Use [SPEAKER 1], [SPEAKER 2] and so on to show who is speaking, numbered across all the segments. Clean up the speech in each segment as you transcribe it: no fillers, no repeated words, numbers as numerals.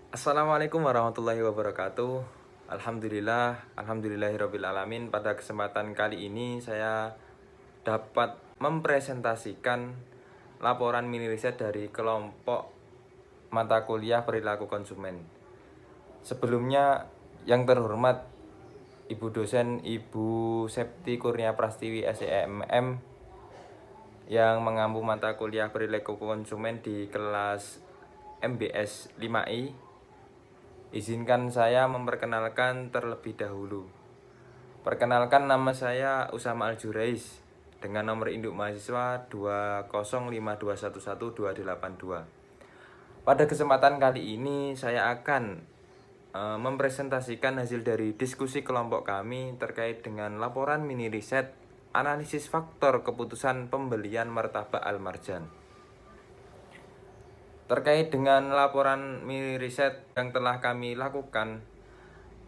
[SPEAKER 1] Assalamualaikum warahmatullahi wabarakatuh. Alhamdulillahirabbil alamin. Pada kesempatan kali ini saya dapat mempresentasikan laporan mini riset dari kelompok mata kuliah perilaku konsumen. Sebelumnya yang terhormat Ibu dosen Ibu Septi Kurnia Prastiwi SEMM yang mengampu mata kuliah perilaku konsumen di kelas MBS 5I. Izinkan saya memperkenalkan terlebih dahulu. Perkenalkan, nama saya Usama Al-Jurais dengan nomor induk mahasiswa 205211282. Pada kesempatan kali ini saya akan mempresentasikan hasil dari diskusi kelompok kami terkait dengan laporan mini riset analisis faktor keputusan pembelian martabak Al-Marjan. Terkait dengan laporan mini riset yang telah kami lakukan,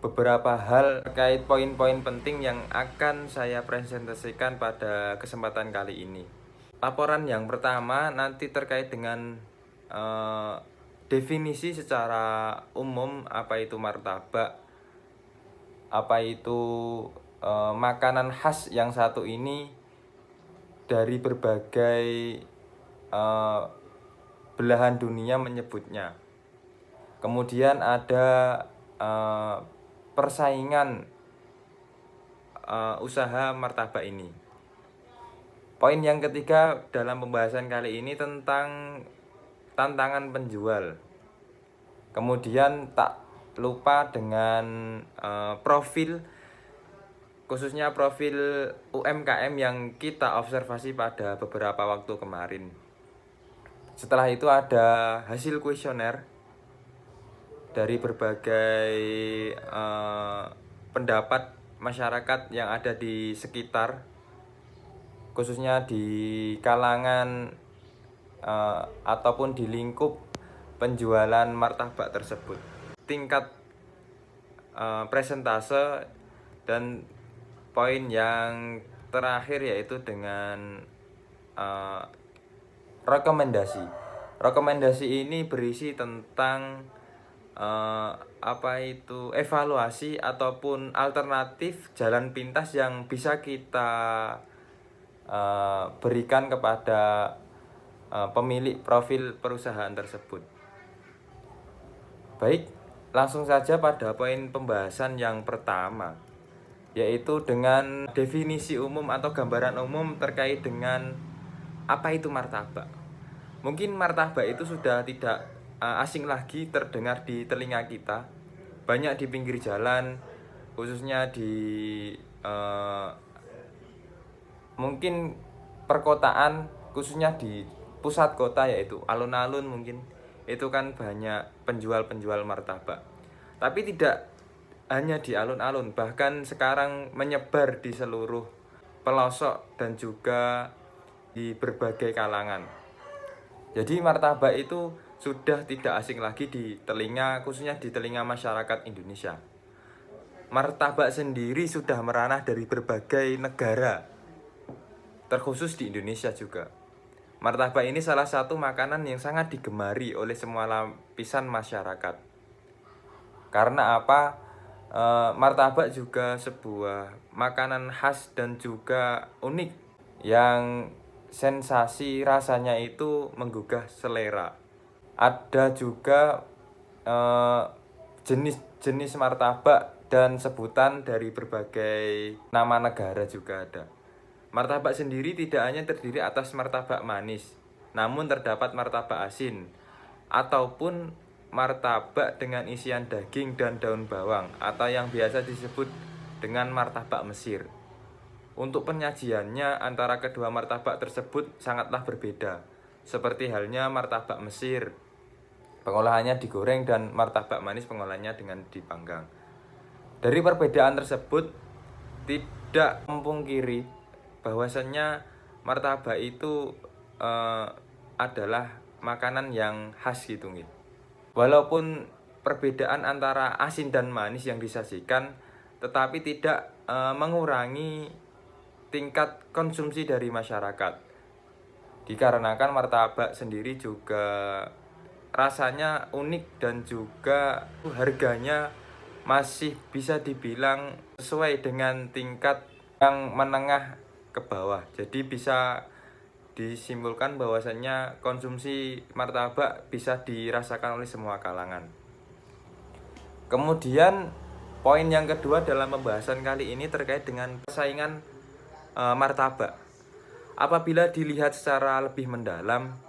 [SPEAKER 1] beberapa hal terkait poin-poin penting yang akan saya presentasikan pada kesempatan kali ini. Laporan yang pertama nanti terkait dengan definisi secara umum apa itu martabak, apa itu makanan khas yang satu ini dari berbagai belahan dunia menyebutnya. Kemudian ada persaingan usaha martabak ini. Poin yang ketiga dalam pembahasan kali ini tentang tantangan penjual. Kemudian tak lupa dengan profil, khususnya profil UMKM yang kita observasi pada beberapa waktu kemarin. Setelah itu ada hasil kuesioner dari berbagai pendapat masyarakat yang ada di sekitar, khususnya di kalangan ataupun di lingkup penjualan martabak tersebut. Tingkat presentase dan poin yang terakhir yaitu dengan rekomendasi. Rekomendasi ini berisi tentang evaluasi ataupun alternatif jalan pintas yang bisa kita berikan kepada pemilik profil perusahaan tersebut. Baik, langsung saja pada poin pembahasan yang pertama, yaitu dengan definisi umum atau gambaran umum terkait dengan apa itu martabak. Mungkin martabak itu sudah tidak asing lagi terdengar di telinga kita. Banyak di pinggir jalan, khususnya di mungkin perkotaan, khususnya di pusat kota yaitu alun-alun mungkin. Itu kan banyak penjual-penjual martabak. Tapi tidak hanya di alun-alun, bahkan sekarang menyebar di seluruh pelosok dan juga di berbagai kalangan. Jadi martabak itu sudah tidak asing lagi di telinga, khususnya di telinga masyarakat Indonesia. Martabak sendiri sudah meranah dari berbagai negara, terkhusus di Indonesia juga. Martabak ini salah satu makanan yang sangat digemari oleh semua lapisan masyarakat. Karena apa? Martabak juga sebuah makanan khas dan juga unik yang sensasi rasanya itu menggugah selera. Ada juga jenis-jenis martabak dan sebutan dari berbagai nama negara juga ada. Martabak sendiri tidak hanya terdiri atas martabak manis, namun terdapat martabak asin ataupun martabak dengan isian daging dan daun bawang atau yang biasa disebut dengan martabak Mesir. Untuk penyajiannya antara kedua martabak tersebut sangatlah berbeda. Seperti halnya martabak Mesir, pengolahannya digoreng, dan martabak manis pengolahannya dengan dipanggang. Dari perbedaan tersebut tidak memungkiri bahwasannya martabak itu adalah makanan yang khas gitu nih. Walaupun perbedaan antara asin dan manis yang disajikan, tetapi tidak mengurangi tingkat konsumsi dari masyarakat. Dikarenakan martabak sendiri juga rasanya unik dan juga harganya masih bisa dibilang sesuai dengan tingkat yang menengah ke bawah. Jadi bisa disimpulkan bahwasannya konsumsi martabak bisa dirasakan oleh semua kalangan. Kemudian poin yang kedua dalam pembahasan kali ini terkait dengan persaingan martabak. Apabila dilihat secara lebih mendalam,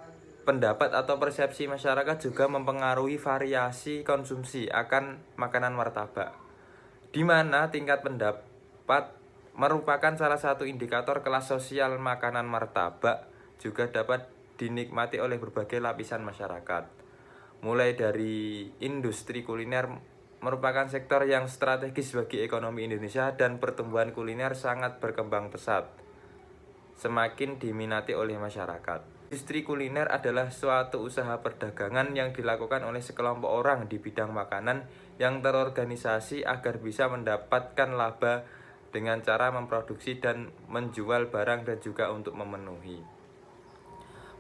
[SPEAKER 1] pendapat atau persepsi masyarakat juga mempengaruhi variasi konsumsi akan makanan martabak, di mana tingkat pendapat merupakan salah satu indikator kelas sosial. Makanan martabak juga dapat dinikmati oleh berbagai lapisan masyarakat. Mulai dari industri kuliner merupakan sektor yang strategis bagi ekonomi Indonesia dan pertumbuhan kuliner sangat berkembang pesat, semakin diminati oleh masyarakat. Industri kuliner adalah suatu usaha perdagangan yang dilakukan oleh sekelompok orang di bidang makanan yang terorganisasi agar bisa mendapatkan laba dengan cara memproduksi dan menjual barang dan juga untuk memenuhi.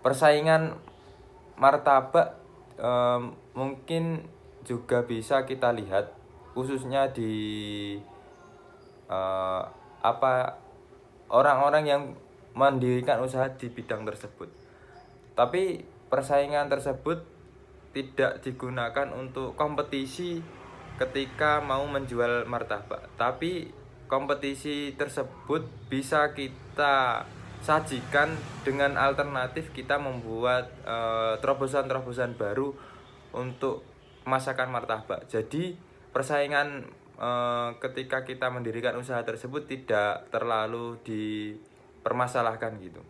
[SPEAKER 1] Persaingan martabak mungkin juga bisa kita lihat khususnya di orang-orang yang mendirikan usaha di bidang tersebut. Tapi persaingan tersebut tidak digunakan untuk kompetisi ketika mau menjual martabak, tapi kompetisi tersebut bisa kita sajikan dengan alternatif kita membuat terobosan-terobosan baru untuk masakan martabak. Jadi persaingan ketika kita mendirikan usaha tersebut tidak terlalu dipermasalahkan gitu.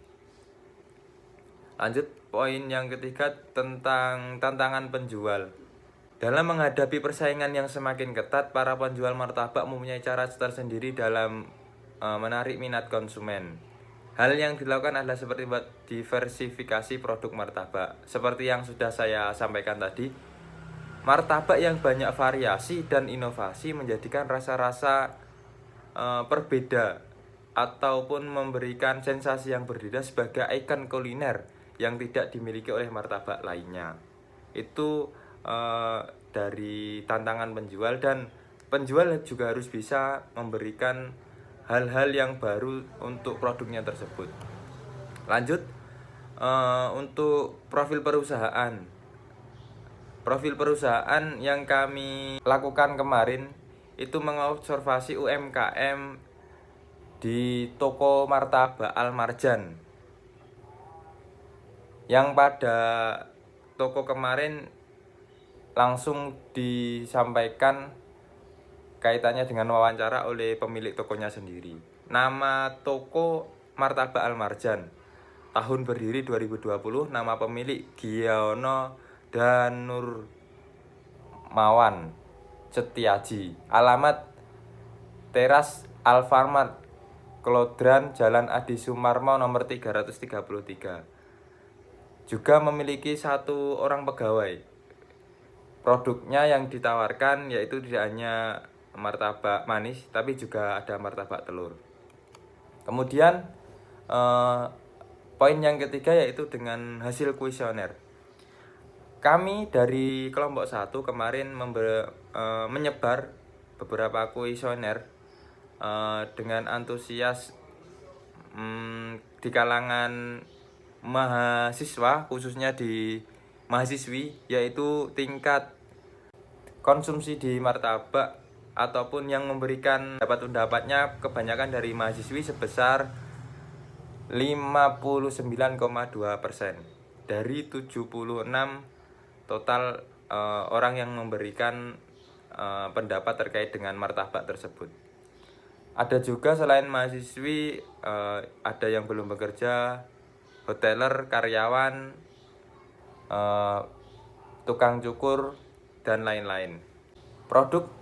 [SPEAKER 1] Lanjut poin yang ketiga tentang tantangan penjual. Dalam menghadapi persaingan yang semakin ketat, para penjual martabak mempunyai cara tersendiri dalam menarik minat konsumen. Hal yang dilakukan adalah seperti diversifikasi produk martabak. Seperti yang sudah saya sampaikan tadi, martabak yang banyak variasi dan inovasi menjadikan rasa-rasa berbeda ataupun memberikan sensasi yang berbeda sebagai ikon kuliner yang tidak dimiliki oleh martabak lainnya. Itu dari tantangan penjual, dan penjual juga harus bisa memberikan hal-hal yang baru untuk produknya tersebut. Lanjut untuk profil perusahaan. Profil perusahaan yang kami lakukan kemarin itu mengobservasi UMKM di toko martabak Al Marjan, yang pada toko kemarin langsung disampaikan kaitannya dengan wawancara oleh pemilik tokonya sendiri. Nama toko martabak Al Marjan, tahun berdiri 2020, nama pemilik Giono dan Nurmawan Setiaji, alamat Teras Alfamart Klodran, Jalan Adi Sumarmo nomor 333. Juga memiliki 1 orang pegawai. Produknya yang ditawarkan yaitu tidak hanya martabak manis, tapi juga ada martabak telur. Kemudian poin yang ketiga yaitu dengan hasil kuesioner. Kami dari kelompok 1 kemarin menyebar beberapa kuesioner dengan antusias di kalangan mahasiswa, khususnya di mahasiswi, yaitu tingkat konsumsi di martabak ataupun yang memberikan pendapatnya kebanyakan dari mahasiswi sebesar 59,2% dari 76 total orang yang memberikan pendapat terkait dengan martabak tersebut. Ada juga selain mahasiswi, ada yang belum bekerja, hoteler, karyawan, tukang cukur, dan lain-lain. Produk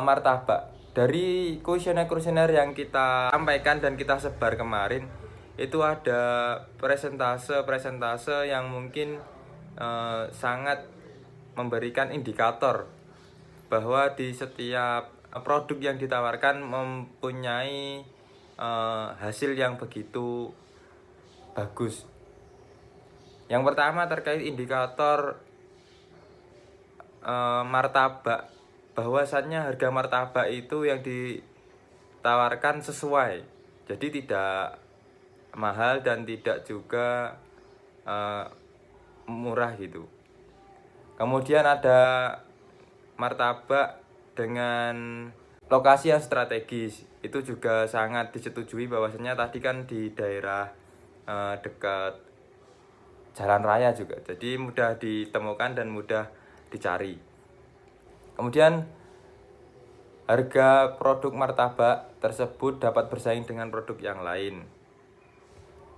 [SPEAKER 1] martabak dari kuesioner yang kita sampaikan dan kita sebar kemarin, itu ada presentase yang mungkin sangat memberikan indikator bahwa di setiap produk yang ditawarkan mempunyai hasil yang begitu bagus. Yang pertama terkait indikator martabak, bahwasannya harga martabak itu yang ditawarkan sesuai, jadi tidak mahal dan tidak juga murah gitu. Kemudian ada martabak dengan lokasi yang strategis, itu juga sangat disetujui, bahwasanya tadi kan di daerah dekat jalan raya juga, jadi mudah ditemukan dan mudah dicari. Kemudian harga produk martabak tersebut dapat bersaing dengan produk yang lain.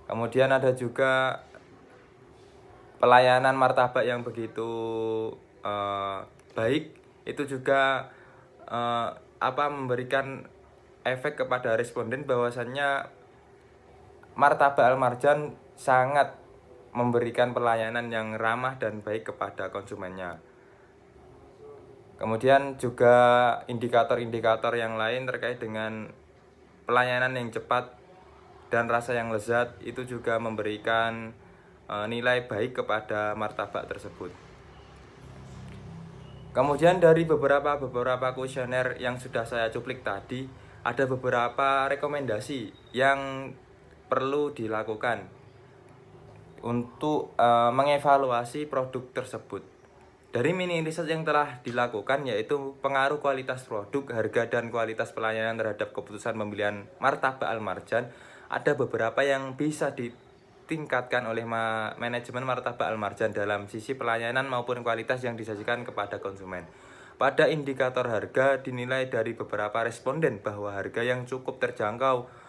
[SPEAKER 1] Kemudian ada juga pelayanan martabak yang begitu baik, itu juga memberikan efek kepada responden, bahwasannya martabak Al Marjan sangat memberikan pelayanan yang ramah dan baik kepada konsumennya. Kemudian juga indikator-indikator yang lain terkait dengan pelayanan yang cepat dan rasa yang lezat, itu juga memberikan nilai baik kepada martabak tersebut. Kemudian dari beberapa kuesioner yang sudah saya cuplik tadi, ada beberapa rekomendasi yang perlu dilakukan untuk mengevaluasi produk tersebut. Dari mini riset yang telah dilakukan, yaitu pengaruh kualitas produk, harga, dan kualitas pelayanan terhadap keputusan pembelian martabak Al Marjan, ada beberapa yang bisa ditingkatkan oleh manajemen martabak Al Marjan dalam sisi pelayanan maupun kualitas yang disajikan kepada konsumen. Pada indikator harga, dinilai dari beberapa responden bahwa harga yang cukup terjangkau,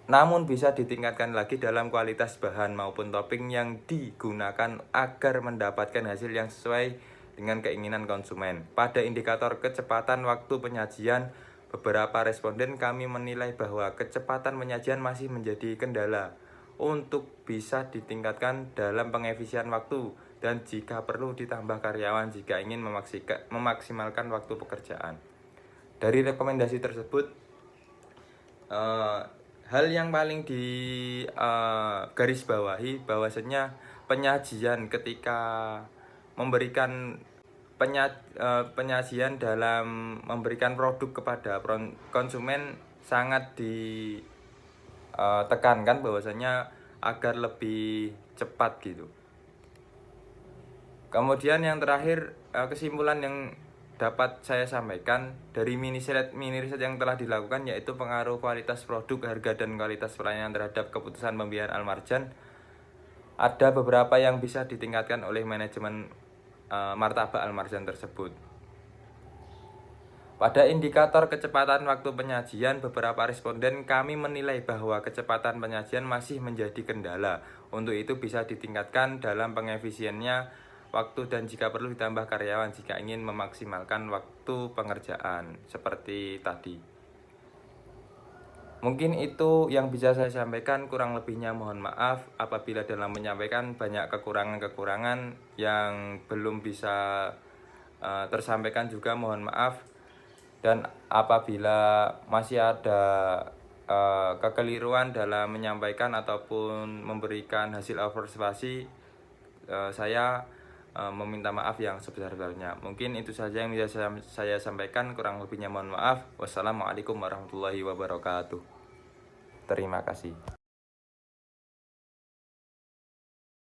[SPEAKER 1] namun bisa ditingkatkan lagi dalam kualitas bahan maupun topping yang digunakan agar mendapatkan hasil yang sesuai dengan keinginan konsumen. Pada indikator kecepatan waktu penyajian, beberapa responden kami menilai bahwa kecepatan penyajian masih menjadi kendala untuk bisa ditingkatkan dalam pengefisian waktu, dan jika perlu ditambah karyawan jika ingin memaksimalkan waktu pekerjaan. Dari rekomendasi tersebut, hal yang paling di garis bawahi, bahwasanya penyajian ketika memberikan penyajian dalam memberikan produk kepada konsumen sangat ditekankan, bahwasanya agar lebih cepat gitu. Kemudian yang terakhir, kesimpulan yang dapat saya sampaikan dari mini riset yang telah dilakukan, yaitu pengaruh kualitas produk, harga, dan kualitas pelayanan terhadap keputusan pembelian Al Marjan. Ada beberapa yang bisa ditingkatkan oleh manajemen martabak Al Marjan tersebut. Pada indikator kecepatan waktu penyajian, beberapa responden kami menilai bahwa kecepatan penyajian masih menjadi kendala. Untuk itu bisa ditingkatkan dalam pengefisiennya waktu, dan jika perlu ditambah karyawan jika ingin memaksimalkan waktu pengerjaan seperti tadi. Mungkin itu yang bisa saya sampaikan, kurang lebihnya mohon maaf apabila dalam menyampaikan banyak kekurangan-kekurangan yang belum bisa tersampaikan, juga mohon maaf. Dan apabila masih ada kekeliruan dalam menyampaikan ataupun memberikan hasil observasi, saya meminta maaf yang sebesar-besarnya. Mungkin itu saja yang bisa saya sampaikan, kurang lebihnya mohon maaf. Wassalamualaikum warahmatullahi wabarakatuh. Terima kasih.